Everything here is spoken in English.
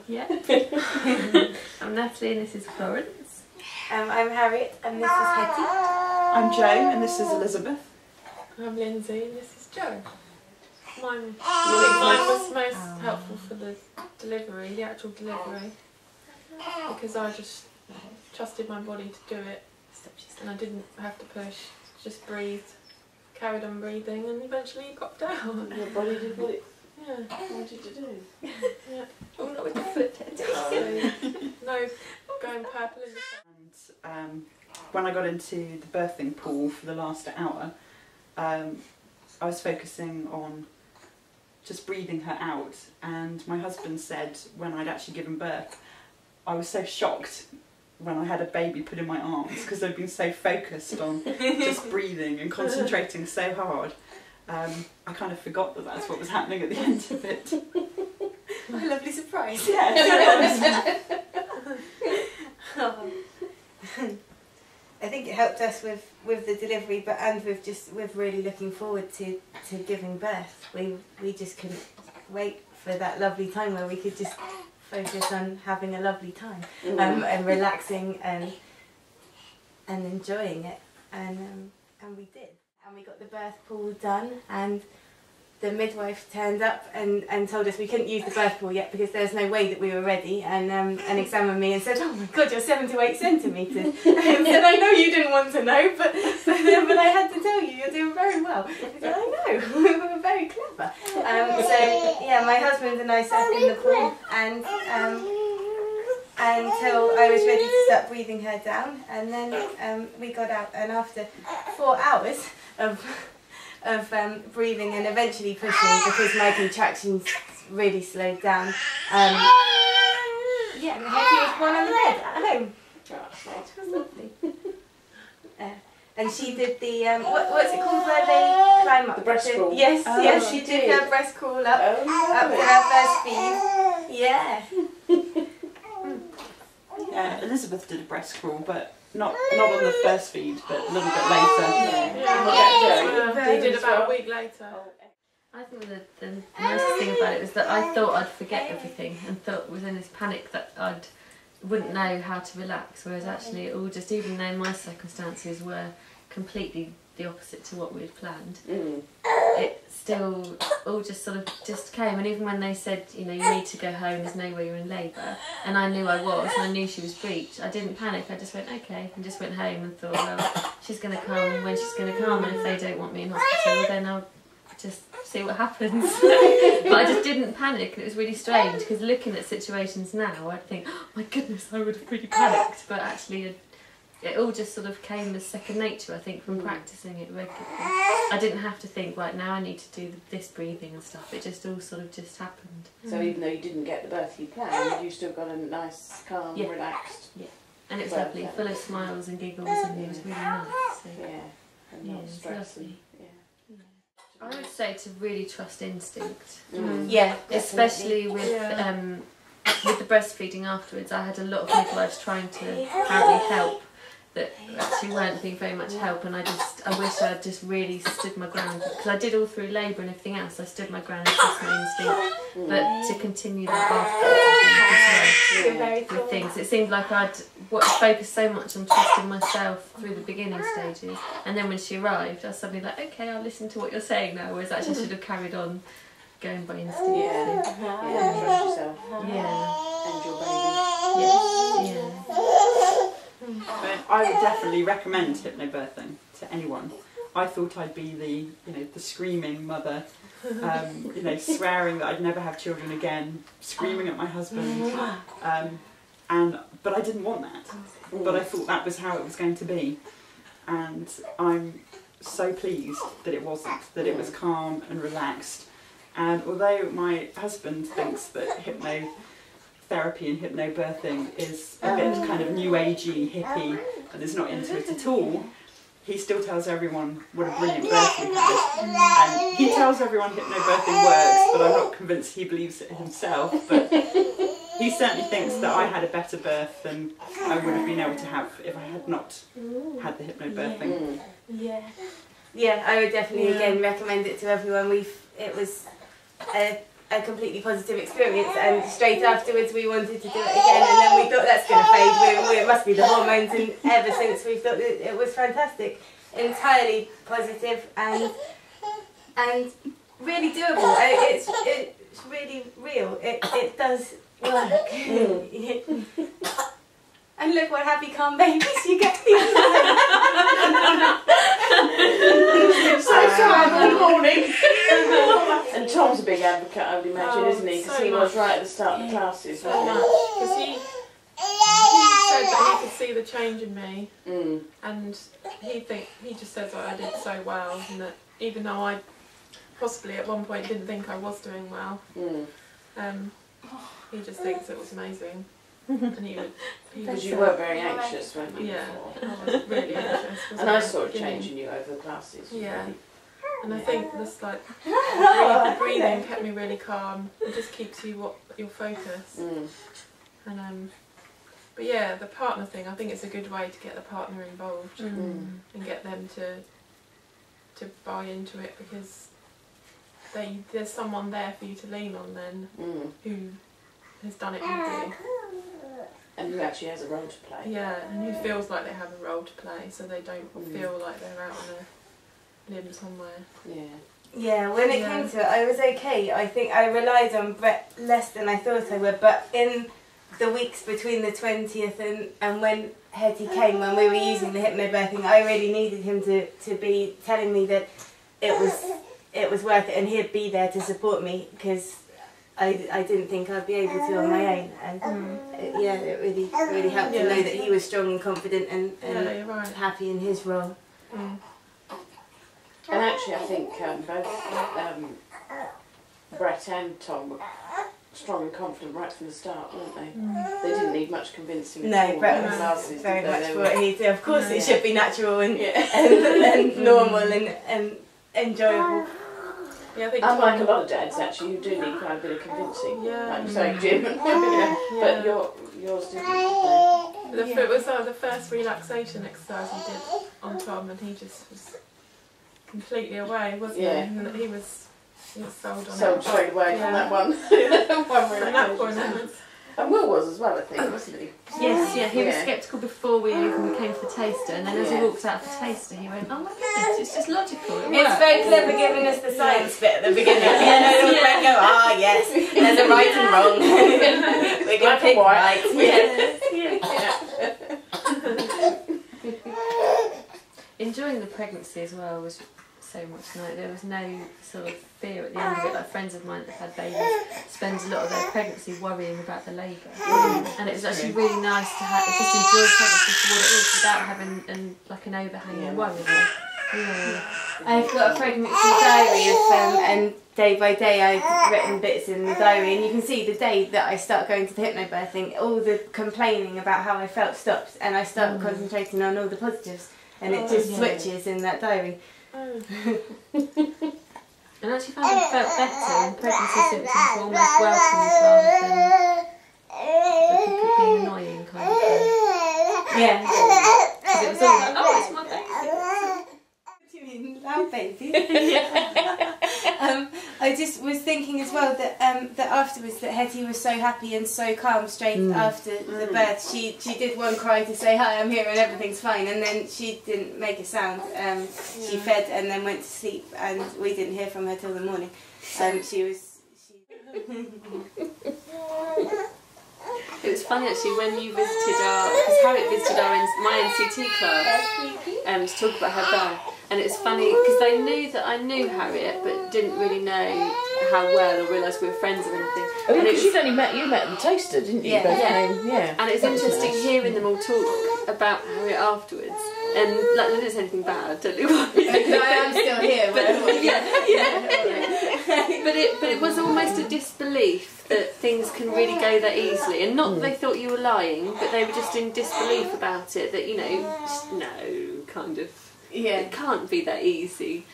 Yeah. I'm Natalie and this is Florence. I'm Harriet and this is Hetty. I'm Jane and this is Elizabeth. I'm Lindsay and this is Jo. Mine was most helpful for the delivery, the actual delivery, because I just trusted my body to do it and I didn't have to push, just breathed, carried on breathing and eventually it popped out. Your body did what it Yeah. wanted to do. Yeah. Oh, not with the foot. No, going purple in the face. And when I got into the birthing pool for the last hour, I was focusing on just breathing her out, and my husband said when I'd actually given birth, I was so shocked when I had a baby put in my arms because I'd been so focused on just breathing and concentrating so hard. I kind of forgot that that's what was happening at the end of it. What a lovely surprise. Yes. I think it helped us with the delivery, and with really looking forward to giving birth. We just couldn't wait for that lovely time where we could just focus on having a lovely time and relaxing and enjoying it, and we did. And we got the birth pool done, and the midwife turned up and told us we couldn't use the birth pool yet because there's no way that we were ready, and examined me and said, "Oh my God, you're 7 to 8 centimetres." And said, "I know you didn't want to know, but I had to tell you, you're doing very well." I said, "I know, we were very clever." So yeah, my husband and I sat in the pool and until I was ready to start breathing her down, and then we got out, and after 4 hours of breathing and eventually pushing because my contractions really slowed down. Yeah, and Hetty was born on the bed at home, which was lovely. And she did the what's it called where they climb up? The breast crawl. Yes, Oh, yes, she did her breast crawl up up to her first feed. Yeah. Yeah, Elizabeth did a breast crawl, but not on the first feed, but a little bit later. Yeah, we did about a week later. I think the nicest thing about it was that I thought I'd forget everything and thought was in this panic that I wouldn't know how to relax, whereas actually it all just, even though my circumstances were completely the opposite to what we'd planned, it still all just sort of just came. And even when they said, you know, you need to go home, there's no way you're in labour, and I knew I was, and I knew she was breech, I didn't panic. I just went okay and just went home and thought, well, she's going to come when she's going to come, and if they don't want me in hospital, then I'll just see what happens. But I just didn't panic, and it was really strange because looking at situations now I'd think, oh my goodness, I would have really panicked, but actually it all just sort of came as second nature, I think, from practising it regularly. I didn't have to think, right, now I need to do this breathing and stuff. It just all sort of just happened. So even though you didn't get the birth you planned, you still got a nice, calm, relaxed. Yeah, and it was lovely, full of smiles and giggles, and it was really nice. So. Yeah, and not stress. Lovely. I would say to really trust instinct. Yeah, especially with the breastfeeding afterwards. I had a lot of midwives trying to apparently help that actually weren't being very much help, and I wish I'd just really stood my ground, because I did all through labour and everything else. I stood my ground, trust my instinct, but to continue that afterwards as well with things, it seemed like I'd focused so much on trusting myself through the beginning stages, and then when she arrived I was suddenly like, okay, I'll listen to what you're saying now, whereas actually I should have carried on going by instinct. Yeah, trust yourself. Yeah. And your baby. Yeah. But I would definitely recommend hypnobirthing to anyone. I thought I'd be the screaming mother, swearing that I'd never have children again, screaming at my husband, but I didn't want that. But I thought that was how it was going to be, and I'm so pleased that it wasn't. That it was calm and relaxed. And although my husband thinks that hypnotherapy and hypnobirthing is a bit kind of new agey, hippie, and is not into it at all, he still tells everyone what a brilliant birth we had. And he tells everyone hypnobirthing works, but I'm not convinced he believes it himself. But he certainly thinks that I had a better birth than I would have been able to have if I had not had the hypnobirthing. Yeah, I would definitely again recommend it to everyone. It was a completely positive experience, and straight afterwards we wanted to do it again, and then we thought that's going to fade, it must be the hormones, and ever since we thought that it was fantastic, entirely positive and really doable. It's really real, it does work. And look what happy calm babies you get. So tired in the morning. And Tom's a big advocate, I would imagine, isn't he? Because he was right at the start of the classes. So much. Because he said that he could see the change in me, and he just says that I did so well, and that even though I possibly at one point didn't think I was doing well, he just thinks it was amazing. And because you were very anxious, weren't you? Yeah, I was really anxious. And I saw a change in you over the classes. Yeah. Really. And I think this the breathing kept me really calm. It just keeps you your focus. And but yeah, the partner thing, I think it's a good way to get the partner involved and get them to buy into it, because there's someone there for you to lean on then who has done it with you. And who actually has a role to play. Yeah, and who feels like they have a role to play, so they don't feel like they're out on a limb somewhere. Yeah. Yeah, when it came to it, I was okay. I think I relied on Brett less than I thought I would, but in the weeks between the 20th and when Hetty came, when we were using the hypnobirthing, I really needed him to be telling me that it was worth it, and he'd be there to support me, because I didn't think I'd be able to on my own, and it really helped to know that he was strong and confident and happy in his role. And actually I think both Brett and Tom were strong and confident right from the start, weren't they? They didn't need much convincing. No, Brett was very much what he did. Of course it should be natural and normal and enjoyable. Yeah, I think unlike a lot of dads actually who do need quite a bit of convincing, like you say, Jim. But yours didn't. It was the first relaxation exercise we did on Tom, and he just was completely away, wasn't he? And he was sold on it. Sold straight away from that one. From that point onwards. And Will was as well, I think, wasn't he? Yes, yeah, he was sceptical before we even came for the taster, and then as he walked out for the taster, he went, "Oh my goodness, it's just logical." It's very clever giving us the science bit at the beginning. And go, yes, there's a right and wrong. We're going to pick right. Enjoying the pregnancy as well was so much nice. There was no sort of fear at the end of it. Like friends of mine that had babies spend a lot of their pregnancy worrying about the labour, and it was actually really nice to just enjoy pregnancy for what it is without having like an overhanging worry. I've got a pregnancy diary of and day by day I've written bits in the diary, and you can see the day that I start going to the hypnobirthing, all the complaining about how I felt stops, and I start concentrating on all the positives, and it just switches in that diary. And actually found it felt better, and pregnancy symptoms were almost welcomed rather than being annoying kind of thing. Yeah. Because it was all like, oh, it's my baby. What do you mean, loud baby? I just was thinking as well that that afterwards that Hetty was so happy and so calm straight after the birth. She did one cry to say hi, I'm here and everything's fine, and then she didn't make a sound. She fed and then went to sleep, and we didn't hear from her till the morning. It was funny actually when you visited because Harriet visited my NCT class to talk about her birth, and it was funny because they knew that I knew Harriet but didn't really know how well or realise we were friends or anything. Oh, because you met the taster, didn't you? Yeah. And it's interesting hearing them all talk about Harriet afterwards. And like, they didn't say anything bad, don't you worry. No, I'm still here. But it was almost a disbelief that things can really go that easily, and not that they thought you were lying, but they were just in disbelief about it. That just, no, kind of, it can't be that easy.